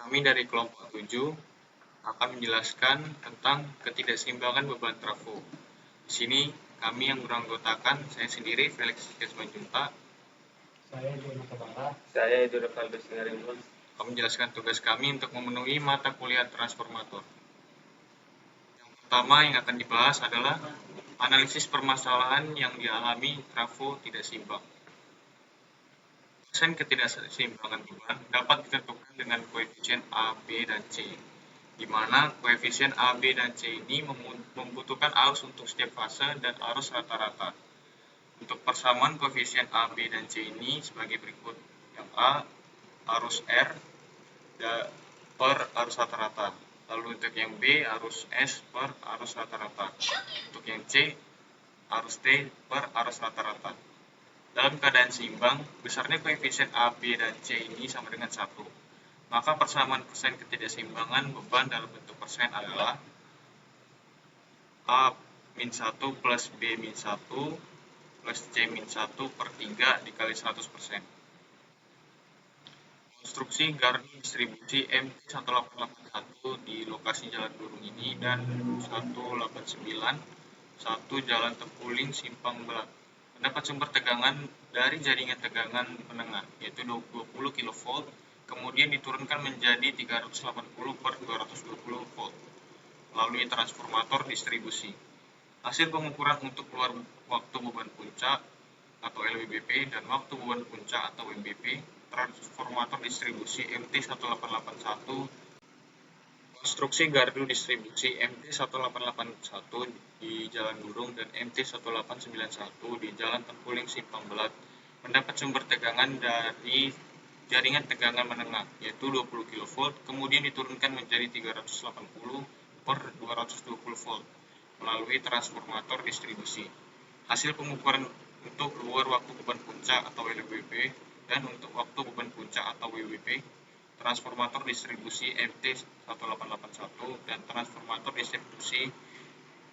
Kami dari kelompok 7 akan menjelaskan tentang ketidakseimbangan beban trafo. Di sini kami yang beranggotakan saya sendiri Felix Kesmanjunta. Saya Jono Kebara. Saya Edo Valdo Singarimbun. Akan menjelaskan tugas kami untuk memenuhi mata kuliah transformator. Yang pertama yang akan dibahas adalah analisis permasalahan yang dialami trafo tidak seimbang. Persen ketidakseimbangan beban dapat ditentukan dengan koefisien A, B, dan C, di mana koefisien A, B, dan C ini membutuhkan arus untuk setiap fase dan arus rata-rata. Untuk persamaan koefisien A, B, dan C ini sebagai berikut. Yang A, arus R per arus rata-rata. Lalu untuk yang B, arus S per arus rata-rata. Untuk yang C, arus T per arus rata-rata. Dalam keadaan seimbang, besarnya koefisien A, B, dan C ini sama dengan 1. Maka persamaan persen ketidakseimbangan beban dalam bentuk persen adalah A-1 plus B-1 plus C-1 per 3 dikali 100%. Konstruksi gardu distribusi MT1881 di lokasi Jalan Durung ini dan 189 Jalan Tempuling Simpang Belat mendapat sumber tegangan dari jaringan tegangan menengah yaitu 20 kV kemudian diturunkan menjadi 380 per 220 volt melalui transformator distribusi. Hasil pengukuran untuk keluar waktu beban puncak atau LWBP dan waktu beban puncak atau MBP transformator distribusi MT1881. Konstruksi gardu distribusi MT1881 di Jalan Durung dan MT1891 di Jalan Tempuling Simpang Belat mendapat sumber tegangan dari jaringan tegangan menengah yaitu 20 kV kemudian diturunkan menjadi 380 per 220 volt melalui transformator distribusi. Hasil pengukuran untuk keluar waktu beban puncak atau LWB dan untuk waktu beban puncak atau WWP transformator distribusi MT1881 dan transformator distribusi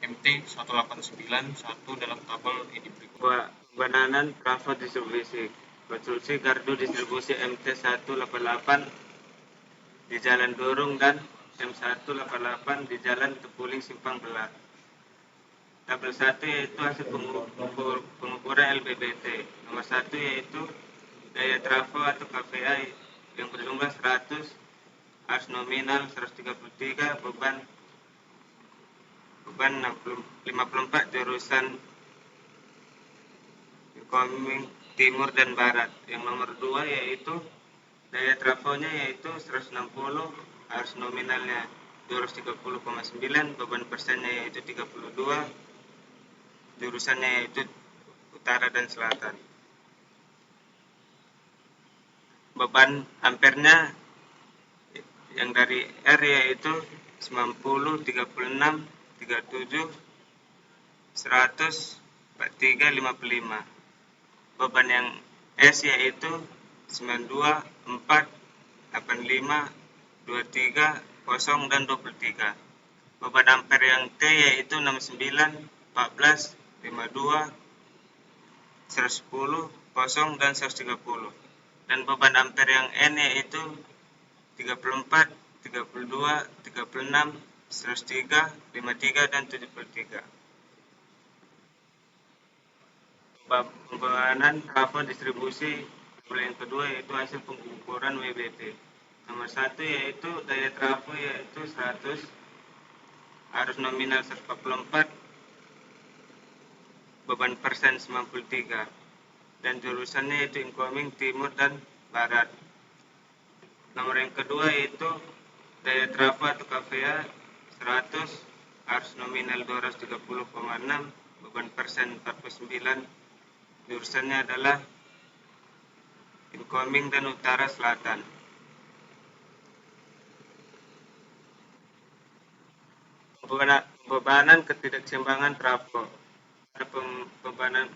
MT1891 dalam tabel ini berikut. Pembananan trafo distribusi. Konstruksi gardu distribusi MT188 di Jalan Durung dan M188 di Jalan Tempuling Simpang Belat. Tabel 1 yaitu hasil pengukuran LBBT. Nomor 1 yaitu daya trafo atau KVA yang berjumlah 100, arus nominal 133, beban 54 jurusan incoming timur dan barat. Yang nomor 2 yaitu daya trafonya yaitu 160, arus nominalnya 230,9, beban persennya yaitu 32, jurusannya yaitu utara dan selatan. Beban ampernya yang dari R yaitu 90, 36, 37, 100, 43, 55. Beban yang S yaitu 92, 4, 85, 23, 0, dan 23. Beban ampere yang T yaitu 69, 14, 52, 110, 0, dan 130. Dan beban ampere yang N yaitu 34, 32, 36, 103, 53, dan 73. Pembananan trafo distribusi yang kedua yaitu hasil pengukuran WBT. Nomor 1 yaitu daya trafo yaitu 100, arus nominal 144, beban persen 93, dan jurusannya yaitu incoming timur dan barat. Nomor yang kedua yaitu daya trafo atau KVA 100, arus nominal 230,6, beban persen 49, jurusannya adalah incoming dan utara selatan. Pembebanan ketidakseimbangan trafo. Pembebanan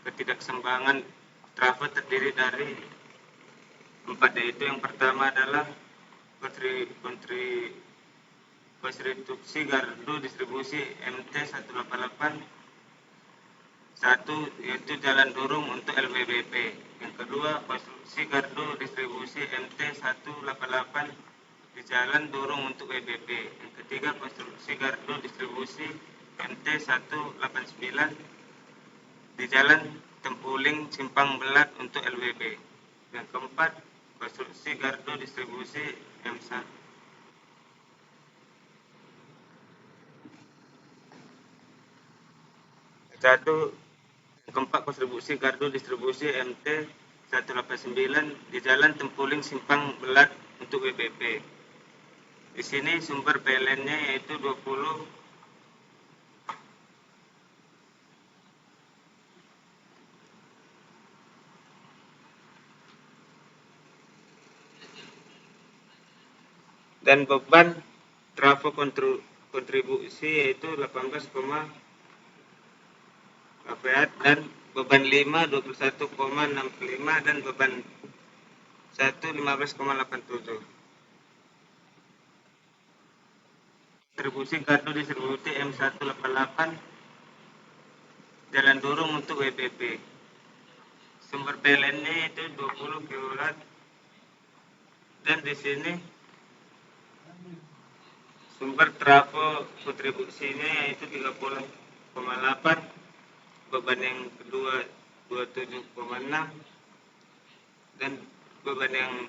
ketidakseimbangan trafo terdiri dari 4 yaitu yang pertama adalah konstruksi gardu distribusi MT188. 1 yaitu Jalan Durung untuk LWBP. Yang kedua, konstruksi gardu distribusi MT 188 di jalan Durung untuk WBB. Yang ketiga, konstruksi gardu distribusi MT 189 di jalan Tempuling Simpang Belat untuk LWB. Yang keempat, konstruksi gardu distribusi M1. Yang keempat, konstruksi gardu distribusi MT 189 di jalan Tempuling Simpang Belat untuk WBB. Di sini sumber PLN-nya yaitu 20 dan beban trafo kontribusi yaitu 18, KPA dan beban 5 21,65 dan beban 1 15,87. Kontribusi gardu distribusi M188 Jalan Durung untuk WBB. Sumber PLN-nya itu 20 kW dan di sini sumber trafo kontribusinya yaitu 30,8, beban yang kedua 27,6 dan beban yang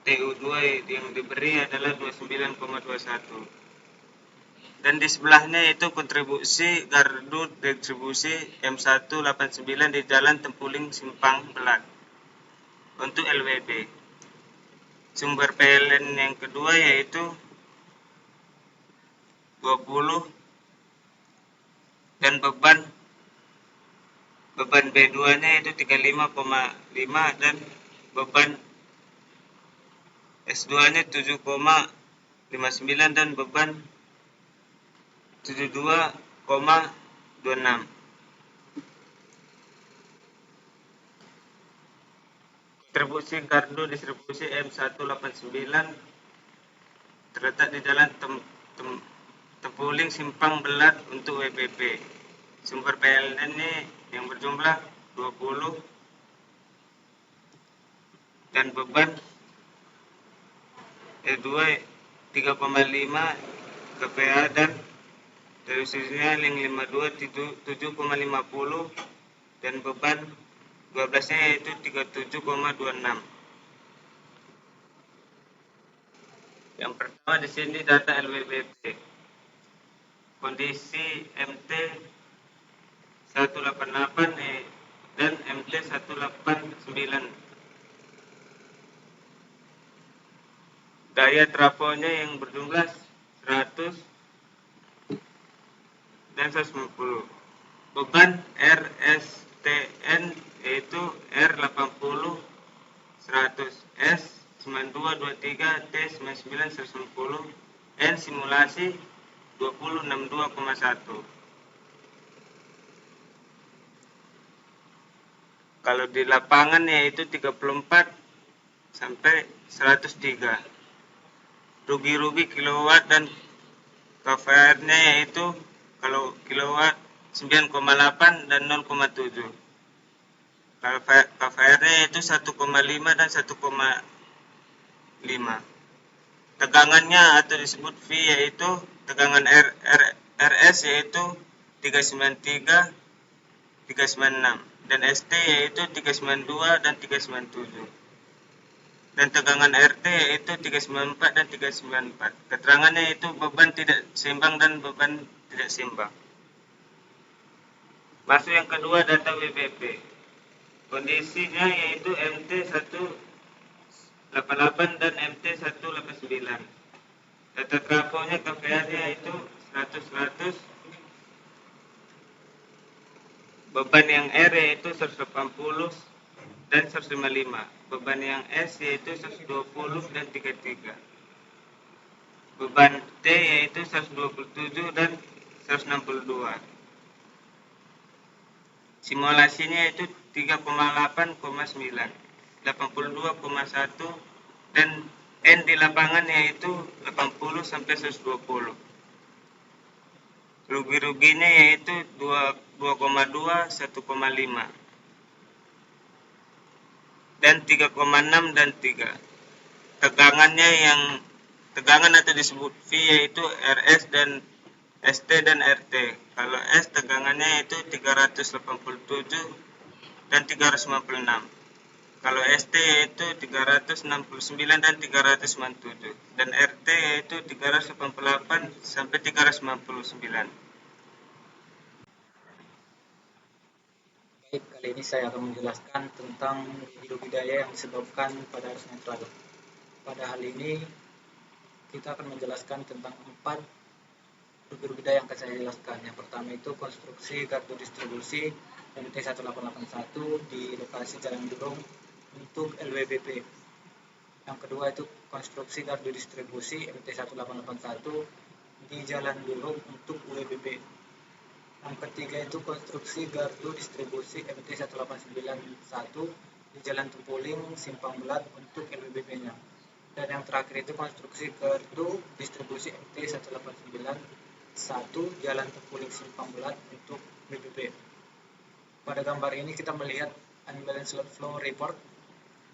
TU2 yang diberi adalah 29,21. Dan di sebelahnya itu kontribusi gardu distribusi M189 di jalan Tempuling Simpang Belat untuk LWB. Sumber PLN yang kedua yaitu 20 dan beban B2-nya itu 35,5 dan beban S2-nya 7,59 dan beban 72,26. Kontribusi gardu distribusi M189 terletak di jalan Tempuling Simpang Belat untuk WBB. Sumber PLN ini yang berjumlah 20 dan beban E2 3,5 KPA dan terusnya yang 52 7,50 dan beban 12-nya yaitu 37,26. Yang pertama di sini data LWBP. Kondisi MT 188 dan MT 189. Daya trafonya yang berjumlah 100 dan 190. Beban RSTN yaitu R80 100 S 9223 T 99 190 N simulasi 2062,1. Kalau di lapangan yaitu 34 sampai 103. Rugi-rugi kilowatt dan KVR-nya yaitu kalau kilowatt 9,8 dan 0,7. KVR-nya yaitu 1,5 dan 1,5. Tegangannya atau disebut V yaitu tegangan RS yaitu 393, 396 dan ST yaitu 392 dan 397. Dan tegangan RT yaitu 394 dan 394. Keterangannya itu beban tidak seimbang dan beban tidak seimbang. Masuk yang kedua, data WBP. Kondisinya yaitu MT 188 dan MT 189. Data trafonya KPR-nya itu 100 beban yang R yaitu 180 dan 155. Beban yang S yaitu 120 dan 33. Beban T yaitu 127 dan 162. Simulasinya itu 3,8,9, 82,1 dan N di lapangan yaitu 80 sampai 120. Rugi-ruginya yaitu 2,2, 1,5. dan 3,6 dan 3. Tegangan atau disebut V yaitu RS dan ST dan RT. Kalau S tegangannya itu 387 dan 356. Kalau ST yaitu 369 dan 397 dan RT yaitu 388 sampai 399. Baik, kali ini saya akan menjelaskan tentang hidrobidaya yang disebabkan pada arus netral. Pada hal ini kita akan menjelaskan tentang 4 hidrobidaya yang akan saya jelaskan. Yang pertama itu konstruksi gardu distribusi MT1881 di lokasi Jalan Durung untuk LWBP. Yang kedua itu konstruksi gardu distribusi MT1881 di Jalan Durung untuk UWBP. Yang ketiga itu konstruksi gardu distribusi MT1891 di Jalan Tempuling Simpang Belat untuk LWBP-nya. Dan yang terakhir itu konstruksi gardu distribusi MT1891 Jalan Tempuling Simpang Belat untuk WBP. Pada gambar ini kita melihat unbalanced load flow report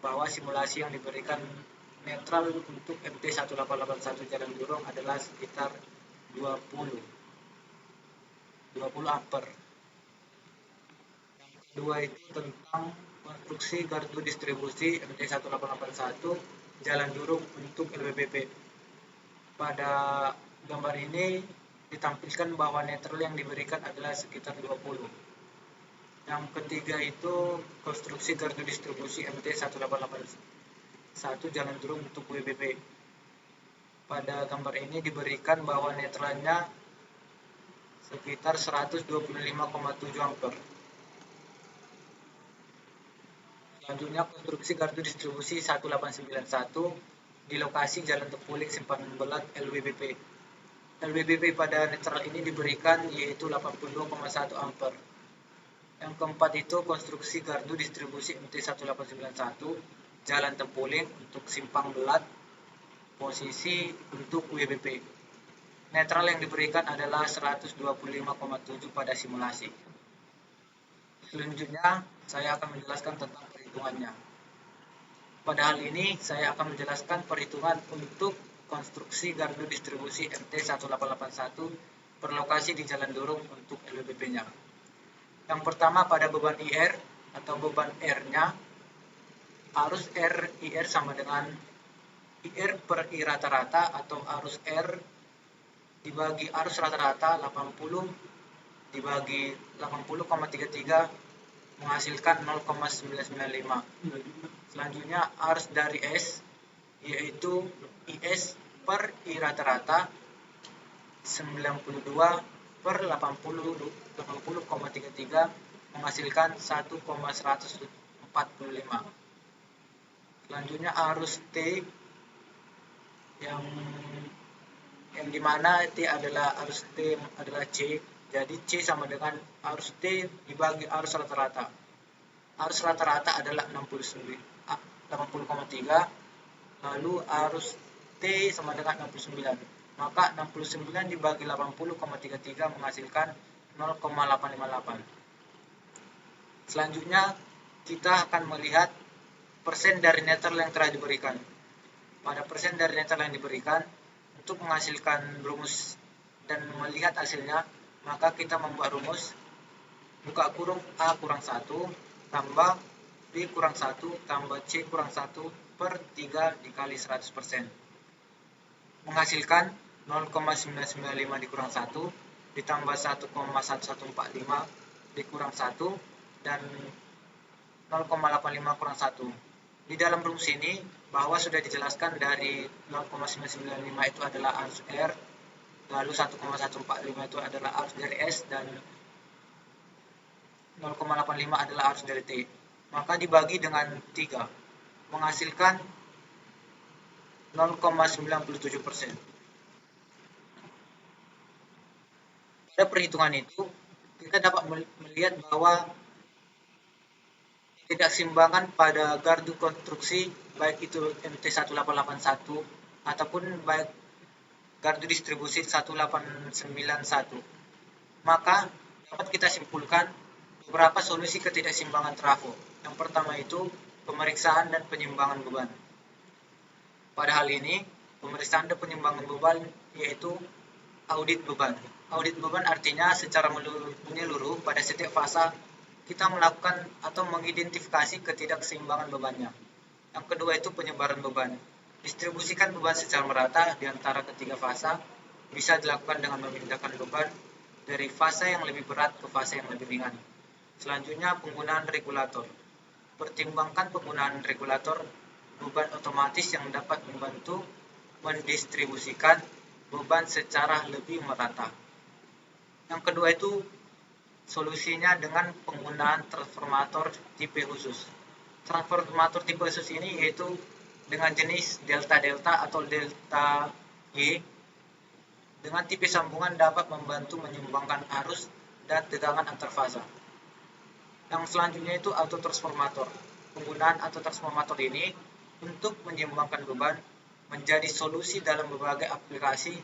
bahwa simulasi yang diberikan netral untuk MT1881 Jalan Durung adalah sekitar 20 ampere. Yang kedua itu tentang konstruksi gardu distribusi MT1881 Jalan Durung untuk LWBP. Pada gambar ini ditampilkan bahwa netral yang diberikan adalah sekitar 20. Yang ketiga itu konstruksi gardu distribusi MT1881 Jalan Durung untuk WBP. Pada gambar ini diberikan bahwa netralnya sekitar 125,7 ampere. Selanjutnya konstruksi gardu distribusi 1891 di lokasi Jalan Tempuling Simpang Belat LWBP. LWBP pada netral ini diberikan yaitu 82,1 ampere. Yang keempat itu konstruksi gardu distribusi MT1891 Jalan Tempuling untuk Simpang Belat posisi untuk WBP. Netral yang diberikan adalah 125,7 pada simulasi. Selanjutnya saya akan menjelaskan tentang perhitungannya. Pada hal ini saya akan menjelaskan perhitungan untuk konstruksi gardu distribusi MT1881 berlokasi di Jalan Durung untuk LWBP-nya. Yang pertama pada beban IR atau beban R-nya, arus IR sama dengan IR per I rata-rata atau arus R dibagi arus rata-rata 80 dibagi 80,33 menghasilkan 0,995. Selanjutnya arus dari S yaitu IS per I rata-rata 92 per 80,33 menghasilkan 1,145. Selanjutnya arus T yang dimana T adalah arus T adalah C, jadi C sama dengan arus T dibagi arus rata-rata. Arus rata-rata adalah 80,3, lalu arus T sama dengan 69. Maka 69 dibagi 80,33 menghasilkan 0,858. Selanjutnya kita akan melihat persen dari netral yang telah diberikan. Pada persen dari netral yang diberikan, untuk menghasilkan rumus dan melihat hasilnya, maka kita membuat rumus buka kurung A kurang 1 tambah B kurang 1 tambah C kurang 1 per 3 dikali 100%. Menghasilkan 0,995 dikurang 1 ditambah 1,1145 dikurang 1 dan 0,85 kurang 1. Di dalam rumus ini bahwa sudah dijelaskan dari 0,995 itu adalah arus R, lalu 1,145 itu adalah arus dari S dan 0,85 adalah arus dari T. Maka dibagi dengan 3 menghasilkan 0,97%. Pada perhitungan itu kita dapat melihat bahwa ketidakseimbangan pada gardu konstruksi baik itu MT1881 ataupun baik gardu distribusi 1891. Maka dapat kita simpulkan beberapa solusi ketidakseimbangan trafo. Yang pertama itu pemeriksaan dan penyimbangan beban. Pada hal ini, pemeriksaan dan penyimbangan beban yaitu audit beban. Audit beban artinya secara menyeluruh pada setiap fase kita melakukan atau mengidentifikasi ketidakseimbangan bebannya. Yang kedua itu penyebaran beban. Distribusikan beban secara merata di antara ketiga fase bisa dilakukan dengan memindahkan beban dari fase yang lebih berat ke fase yang lebih ringan. Selanjutnya penggunaan regulator. Pertimbangkan penggunaan regulator beban otomatis yang dapat membantu mendistribusikan beban secara lebih merata. Yang kedua itu solusinya dengan penggunaan transformator tipe khusus. Transformator tipe khusus ini yaitu dengan jenis delta-delta atau delta G. Dengan tipe sambungan dapat membantu menyeimbangkan arus dan tegangan antar fase. Yang selanjutnya itu autotransformator. Penggunaan autotransformator ini untuk menyeimbangkan beban menjadi solusi dalam berbagai aplikasi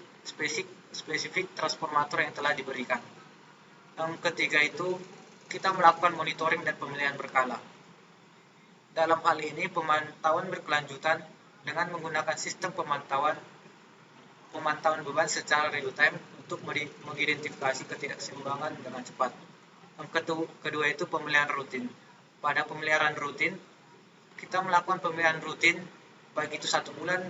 spesifik transformator yang telah diberikan. Yang ketiga itu kita melakukan monitoring dan pemilihan berkala. Dalam hal ini pemantauan berkelanjutan dengan menggunakan sistem pemantauan beban secara real time untuk mengidentifikasi ketidakseimbangan dengan cepat. Yang kedua itu pemeliharaan rutin. Pada pemeliharaan rutin, kita melakukan pemeliharaan rutin baik itu 1 bulan,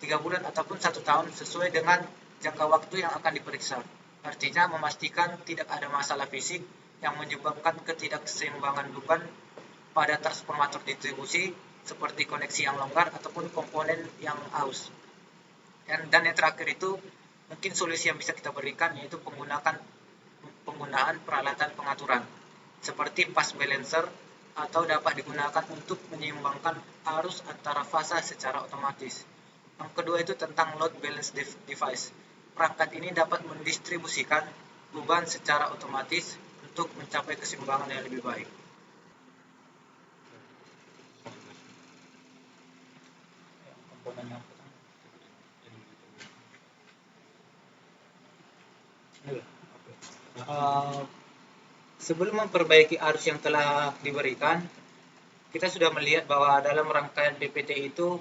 3 bulan ataupun 1 tahun sesuai dengan jangka waktu yang akan diperiksa. Artinya memastikan tidak ada masalah fisik yang menyebabkan ketidakseimbangan beban pada transformator distribusi seperti koneksi yang longgar ataupun komponen yang aus. Dan yang terakhir itu mungkin solusi yang bisa kita berikan yaitu penggunaan peralatan pengaturan seperti path balancer atau dapat digunakan untuk menyeimbangkan arus antara fase secara otomatis. Yang kedua itu tentang load balance device. Perangkat ini dapat mendistribusikan beban secara otomatis untuk mencapai keseimbangan yang lebih baik. Sebelum memperbaiki arus yang telah diberikan, kita sudah melihat bahwa dalam rangkaian PPT itu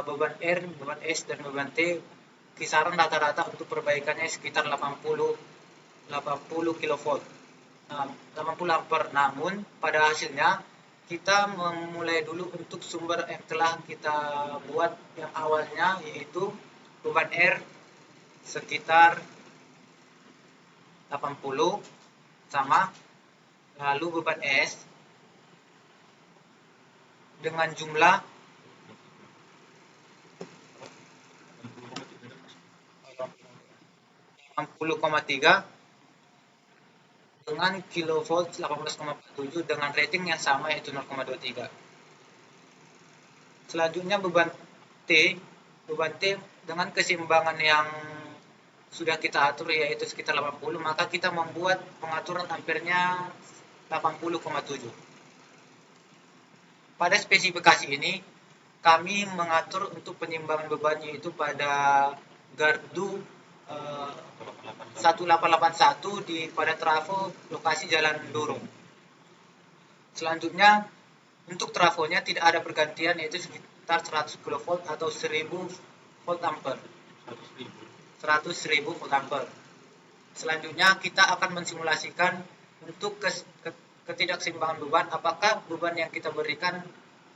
beban R, beban S, dan beban T kisaran rata-rata untuk perbaikannya sekitar 80 kV, 80 ampere. Namun pada hasilnya kita memulai dulu untuk sumber yang telah kita buat yang awalnya yaitu beban R sekitar 80 sama, lalu beban S dengan jumlah 60,3 dengan kilovolt 18,47 dengan rating yang sama yaitu 0,23. Selanjutnya beban T dengan keseimbangan yang sudah kita atur yaitu sekitar 80, maka kita membuat pengaturan ampernya 80,7. Pada spesifikasi ini kami mengatur untuk penyimbangan beban yaitu pada gardu 1881 pada trafo lokasi jalan Durung. Selanjutnya untuk trafonya tidak ada pergantian yaitu sekitar 100 kV atau 1000 volt ampere. 100.000 volt ampere. Selanjutnya kita akan mensimulasikan untuk ketidakseimbangan beban, apakah beban yang kita berikan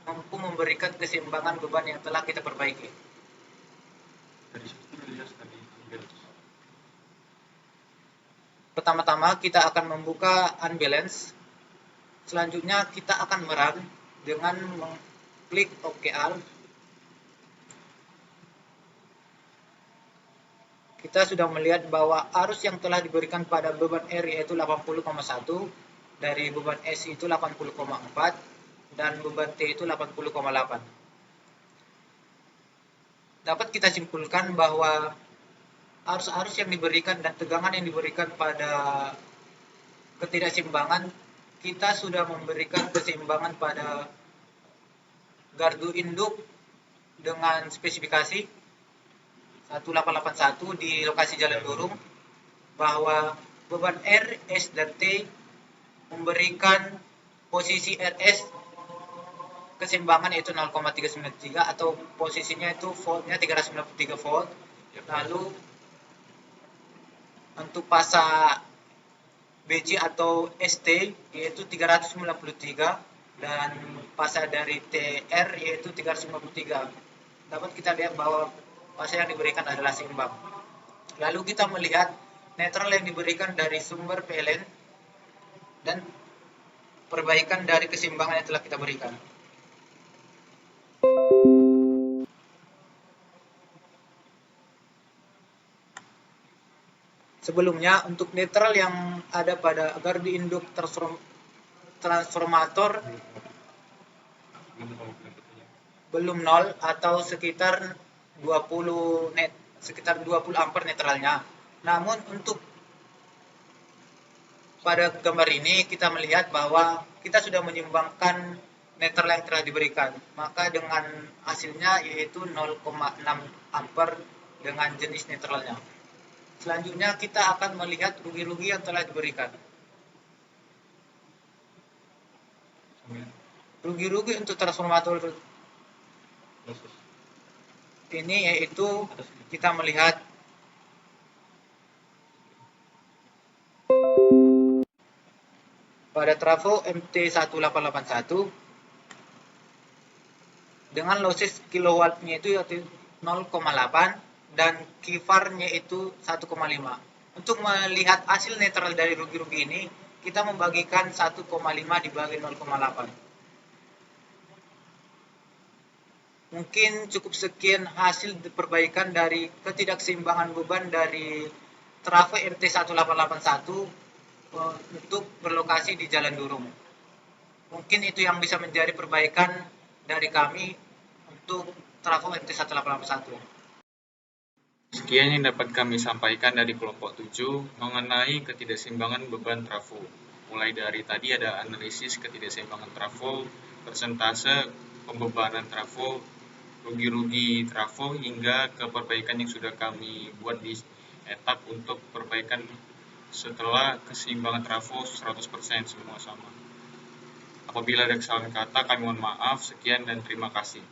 mampu memberikan keseimbangan beban yang telah kita perbaiki. Pertama-tama kita akan membuka unbalance. Selanjutnya kita akan merun dengan mengklik OK All. Kita sudah melihat bahwa arus yang telah diberikan pada beban R yaitu 80,1, dari beban S itu 80,4, dan beban T itu 80,8. Dapat kita simpulkan bahwa arus-arus yang diberikan dan tegangan yang diberikan pada ketidakseimbangan, kita sudah memberikan keseimbangan pada gardu induk dengan spesifikasi 1881 di lokasi Jalan Durung, bahwa beban R, S, dan T memberikan posisi RS keseimbangan yaitu 0,393 atau posisinya itu voltnya 393 volt. Lalu untuk fasa BC atau ST yaitu 393 dan fasa dari TR yaitu 353. Dapat kita lihat bahwa fasa yang diberikan adalah seimbang. Lalu kita melihat netral yang diberikan dari sumber PLN dan perbaikan dari keseimbangan yang telah kita berikan. Sebelumnya, untuk netral yang ada pada gardu induk transformator belum nol atau sekitar 20 ampere netralnya. Namun untuk pada gambar ini kita melihat bahwa kita sudah menyumbangkan netral yang telah diberikan. Maka dengan hasilnya yaitu 0,6 ampere dengan jenis netralnya. Selanjutnya kita akan melihat rugi-rugi yang telah diberikan. Rugi-rugi untuk transformator ini yaitu kita melihat pada trafo MT1881 dengan losses kilowattnya itu yaitu 0,8 dan kifarnya itu 1,5. Untuk melihat hasil netral dari rugi-rugi ini, kita membagikan 1,5 dibagi 0,8. Mungkin cukup sekian hasil perbaikan dari ketidakseimbangan beban dari trafo MT1881 untuk berlokasi di Jalan Durung. Mungkin itu yang bisa menjadi perbaikan dari kami untuk trafo MT1881. Sekian yang dapat kami sampaikan dari kelompok 7 mengenai ketidakseimbangan beban trafo. Mulai dari tadi ada analisis ketidakseimbangan trafo, persentase pembebanan trafo, rugi-rugi trafo, hingga ke perbaikan yang sudah kami buat di etap untuk perbaikan setelah keseimbangan trafo 100% semua sama. Apabila ada kesalahan kata, kami mohon maaf. Sekian dan terima kasih.